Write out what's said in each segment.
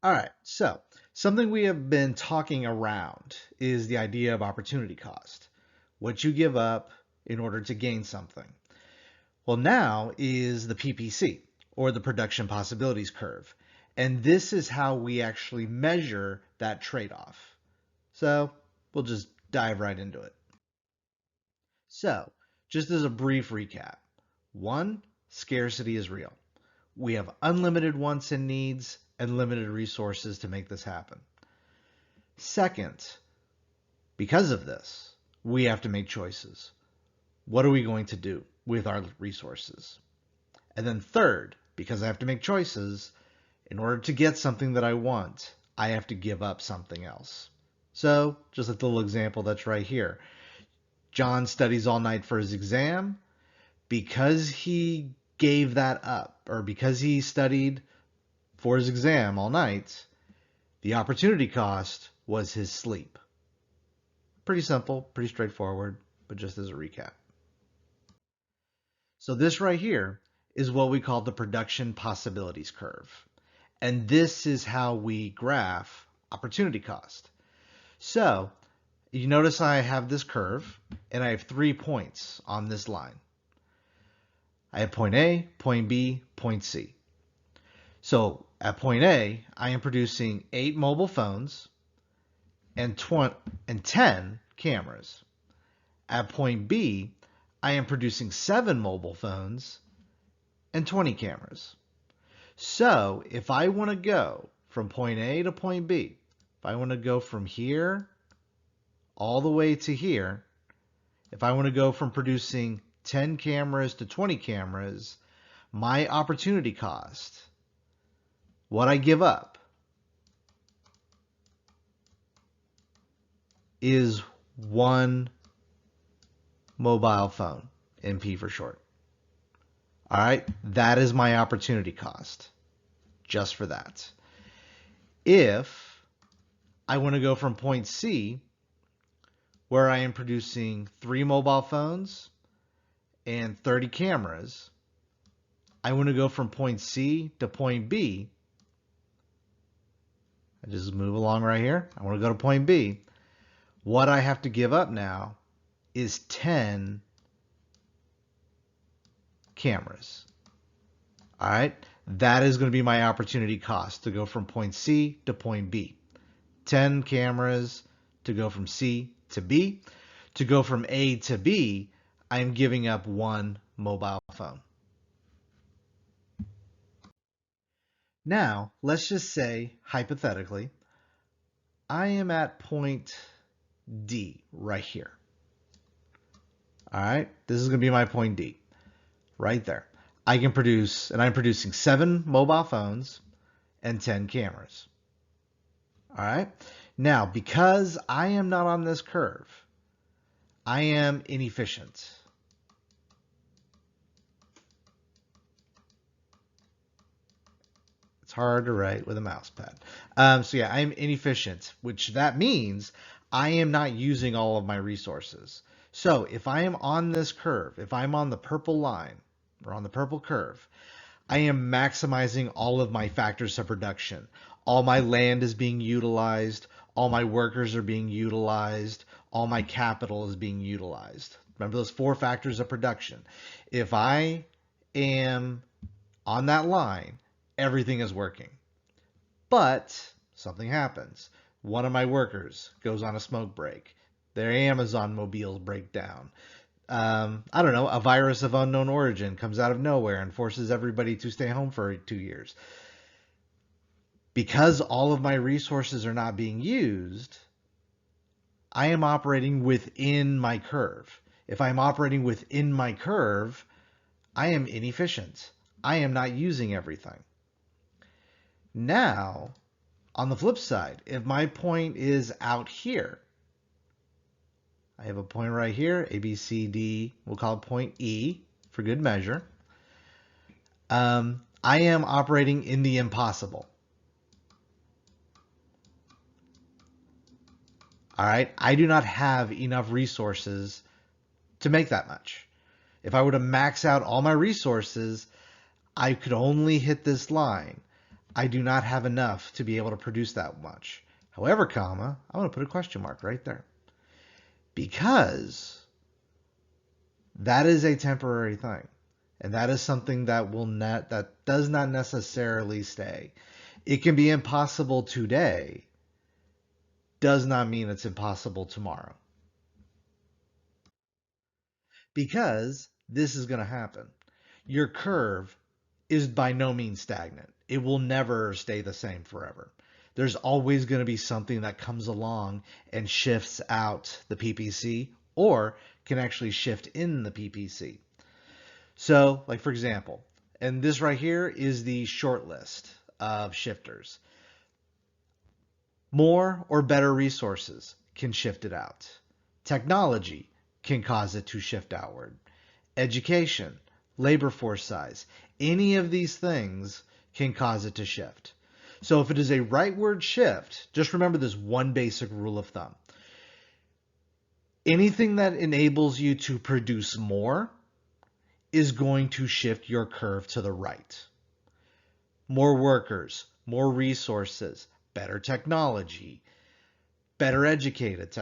All right, so something we have been talking around is the idea of opportunity cost. What you give up in order to gain something. Well, now is the PPC, or the production possibilities curve. And this is how we actually measure that trade-off. So we'll just dive right into it. So, just as a brief recap. One, scarcity is real. We have unlimited wants and needs and limited resources to make this happen. Second, because of this, we have to make choices. What are we going to do with our resources? And then third, because I have to make choices, in order to get something that I want, I have to give up something else. So, just like the little example that's right here. John studies all night for his exam. Because he gave that up, or because he studied for his exam all night, the opportunity cost was his sleep. Pretty simple, pretty straightforward, but just as a recap. So this right here is what we call the production possibilities curve. And this is how we graph opportunity cost. So you notice I have this curve and I have 3 points on this line. I have point A, point B, point C. So at point A, I am producing 8 mobile phones and 10 cameras. At point B, I am producing 7 mobile phones and 20 cameras. So if I want to go from point A to point B, if I want to go from here all the way to here, if I want to go from producing 10 cameras to 20 cameras, my opportunity cost, what I give up, is 1 mobile phone, MP for short. All right, that is my opportunity cost, just for that. If I want to go from point C, where I am producing 3 mobile phones and 30 cameras, I want to go from point C to point B. I just move along right here. I want to go to point B. What I have to give up now is 10 cameras. All right, that is going to be my opportunity cost to go from point C to point B. 10 cameras to go from C to B. To go from A to B, I'm giving up 1 mobile phone. Now, let's just say, hypothetically, I am at point D right here. All right, this is going to be my point D right there. I can produce, and I'm producing 7 mobile phones and 10 cameras. All right, now because I am not on this curve, I am inefficient. It's hard to write with a mouse pad. So yeah, I'm inefficient, which that means I am not using all of my resources. So if I am on this curve, if I'm on the purple line or on the purple curve, I am maximizing all of my factors of production. All my land is being utilized, all my workers are being utilized, all my capital is being utilized. Remember those 4 factors of production. If I am on that line, everything is working. But something happens. One of my workers goes on a smoke break. Their Amazon mobiles break down. I don't know, a virus of unknown origin comes out of nowhere and forces everybody to stay home for 2 years. Because all of my resources are not being used, I am operating within my curve. If I'm operating within my curve, I am inefficient. I am not using everything. Now, on the flip side, if my point is out here, I have a point right here, A, B, C, D, we'll call it point E for good measure. I am operating in the impossible. All right, I do not have enough resources to make that much. If I were to max out all my resources, I could only hit this line. I do not have enough to be able to produce that much. However, comma, I'm going to put a question mark right there. Because that is a temporary thing. And that is something that does not necessarily stay. It can be impossible today, does not mean it's impossible tomorrow. Because this is going to happen. Your curve is by no means stagnant. It will never stay the same forever. There's always going to be something that comes along and shifts out the PPC or can actually shift in the PPC. So, like for example, and this right here is the short list of shifters. More or better resources can shift it out. Technology can cause it to shift outward. Education, labor force size, any of these things can cause it to shift. So if it is a rightward shift, just remember this one basic rule of thumb. Anything that enables you to produce more is going to shift your curve to the right. More workers, more resources, better technology, better educated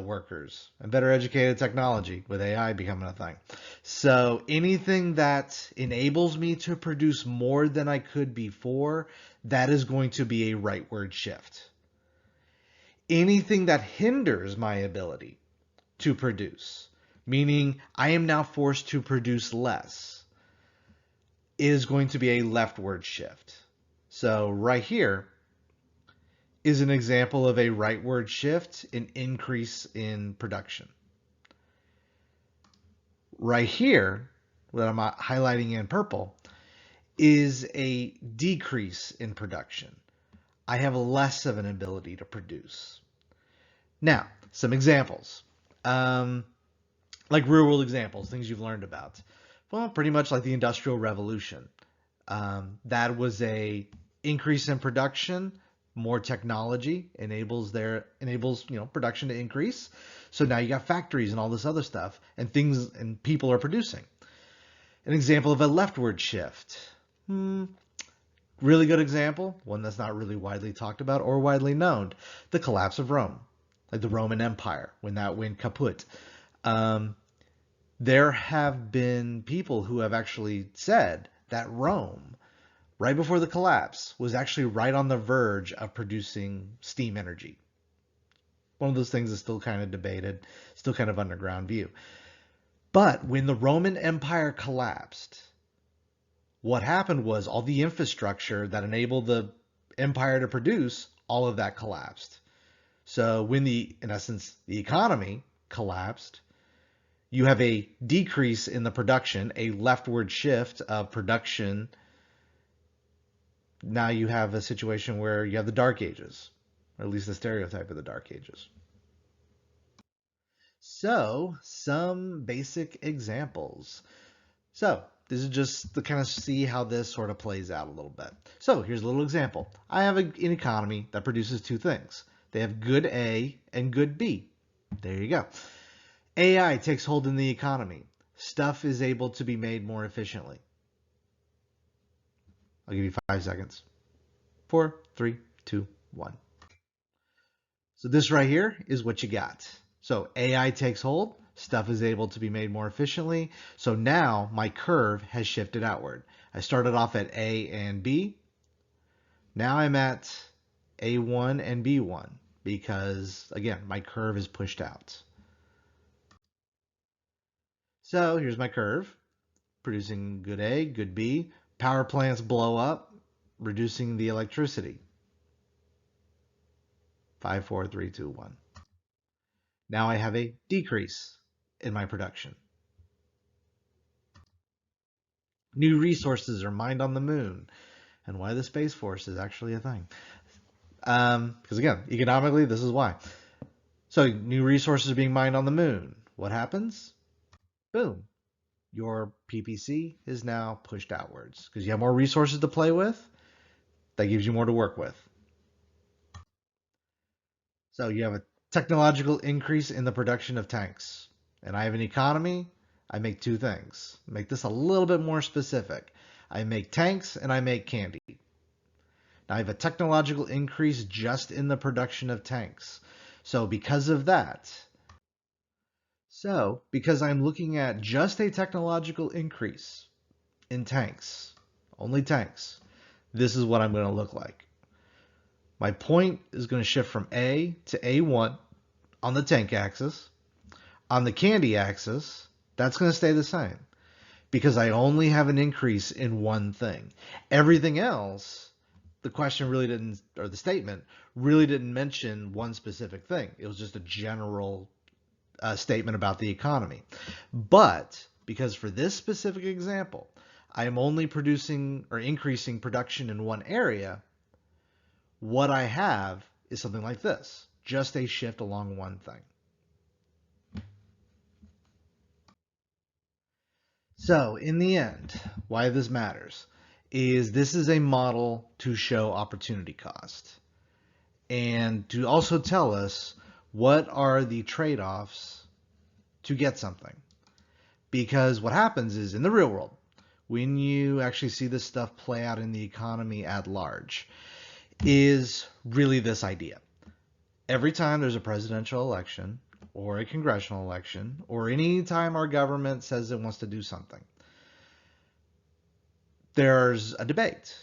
workers, and better educated technology with AI becoming a thing. So anything that enables me to produce more than I could before, that is going to be a rightward shift. Anything that hinders my ability to produce, meaning I am now forced to produce less, is going to be a leftward shift. So right here is an example of a rightward shift, an increase in production. Right here, what I'm highlighting in purple, is a decrease in production. I have less of an ability to produce. Now, some examples. Like real world examples, things you've learned about. Well, pretty much like the Industrial Revolution. That was a increase in production, more technology enables production to increase. So now you got factories and all this other stuff, and things and people are producing. An example of a leftward shift. Really good example, one that's not really widely talked about or widely known, the collapse of Rome, like the Roman Empire, when that went kaput. There have been people who have actually said that Rome, right before the collapse, was actually right on the verge of producing steam energy. One of those things is still kind of debated, still kind of underground view. But when the Roman Empire collapsed, what happened was all the infrastructure that enabled the empire to produce, all of that collapsed. So when in essence, the economy collapsed, you have a decrease in the production, a leftward shift of production. Now you have a situation where you have the Dark Ages, or at least the stereotype of the Dark Ages. So, some basic examples. So, this is just to kind of see how this sort of plays out a little bit. So, here's a little example. I have an economy that produces two things. They have good A and good B. There you go. AI takes hold in the economy. Stuff is able to be made more efficiently. I'll give you 5 seconds. 4, 3, 2, 1. So this right here is what you got. So AI takes hold, stuff is able to be made more efficiently. So now my curve has shifted outward. I started off at A and B. Now I'm at A1 and B1 because, again, my curve is pushed out. So here's my curve, producing good A, good B. Power plants blow up, reducing the electricity. 5, 4, 3, 2, 1. Now I have a decrease in my production. New resources are mined on the moon, and why the Space Force is actually a thing. Because again, economically, this is why. So new resources are being mined on the moon. What happens? Boom. Your PPC is now pushed outwards because you have more resources to play with. That gives you more to work with. So you have a technological increase in the production of tanks. And I have an economy. I make two things. Make this a little bit more specific. I make tanks and I make candy. Now I have a technological increase just in the production of tanks. Because I'm looking at just a technological increase in tanks, only tanks, this is what I'm going to look like. My point is going to shift from A to A1 on the tank axis. On the candy axis, that's going to stay the same because I only have an increase in one thing. Everything else, the question really didn't, or the statement really didn't mention one specific thing. It was just a general statement about the economy. But because for this specific example, I am only producing or increasing production in one area, what I have is something like this, just a shift along one thing. So in the end, why this matters is this is a model to show opportunity cost and to also tell us what are the trade-offs to get something. Because what happens is in the real world, when you actually see this stuff play out in the economy at large, is really this idea. Every time there's a presidential election or a congressional election, or any time our government says it wants to do something, there's a debate.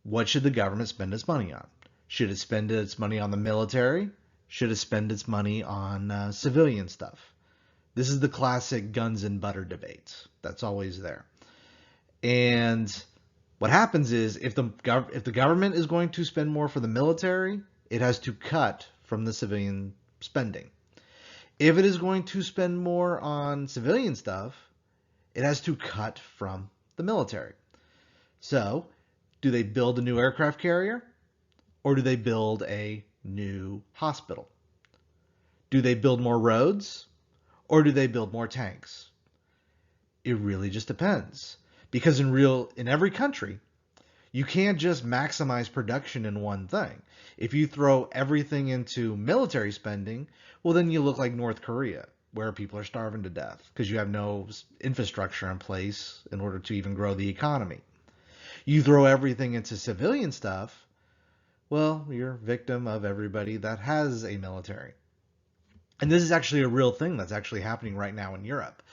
What should the government spend its money on? Should it spend its money on the military? Should it spend its money on civilian stuff? This is the classic guns and butter debate that's always there. And what happens is if the government is going to spend more for the military, it has to cut from the civilian spending. If it is going to spend more on civilian stuff, it has to cut from the military. So, do they build a new aircraft carrier or do they build a new hospital? Do they build more roads or do they build more tanks? It really just depends. Because in every country, you can't just maximize production in one thing. If you throw everything into military spending, well, then you look like North Korea, where people are starving to death because you have no infrastructure in place in order to even grow the economy. You throw everything into civilian stuff, well, you're a victim of everybody that has a military. And this is actually a real thing that's actually happening right now in Europe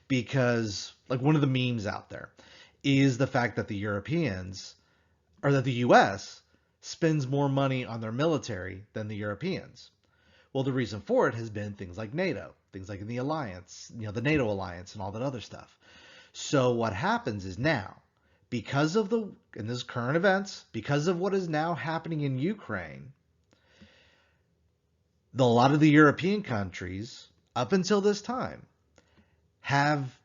because, like, one of the memes out there is the fact that the Europeans, or that the US spends more money on their military than the Europeans. Well, the reason for it has been things like NATO, things like in the alliance, the NATO alliance and all that other stuff. So what happens is now, because of in this current events, because of what is now happening in Ukraine, a lot of the European countries, up until this time, have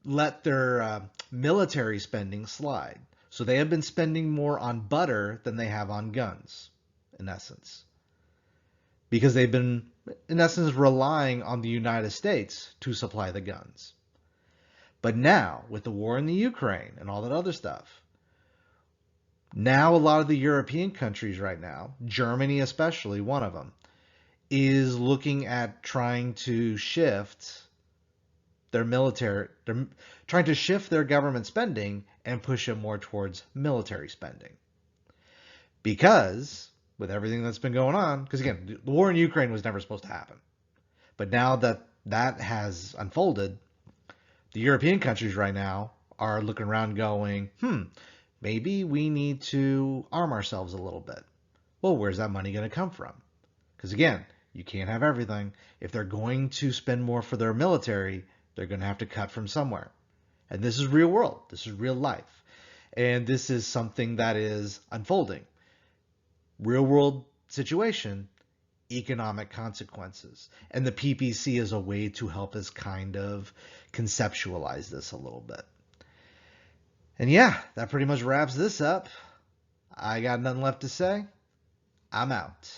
let their military spending slide. So they have been spending more on butter than they have on guns, in essence. Because they've been, in essence, relying on the United States to supply the guns. But now, with the war in the Ukraine and all that other stuff, now a lot of the European countries right now, Germany especially, one of them, is looking at trying to shift their military, they're trying to shift their government spending and push it more towards military spending. Because with everything that's been going on, because again, the war in Ukraine was never supposed to happen. But now that that has unfolded, the European countries right now are looking around going, maybe we need to arm ourselves a little bit. Well, where's that money going to come from? Because again, you can't have everything. If they're going to spend more for their military, they're going to have to cut from somewhere. And this is real world. This is real life. And this is something that is unfolding. Real world situation, economic consequences. And the PPC is a way to help us kind of conceptualize this a little bit. And yeah, that pretty much wraps this up. I got nothing left to say. I'm out.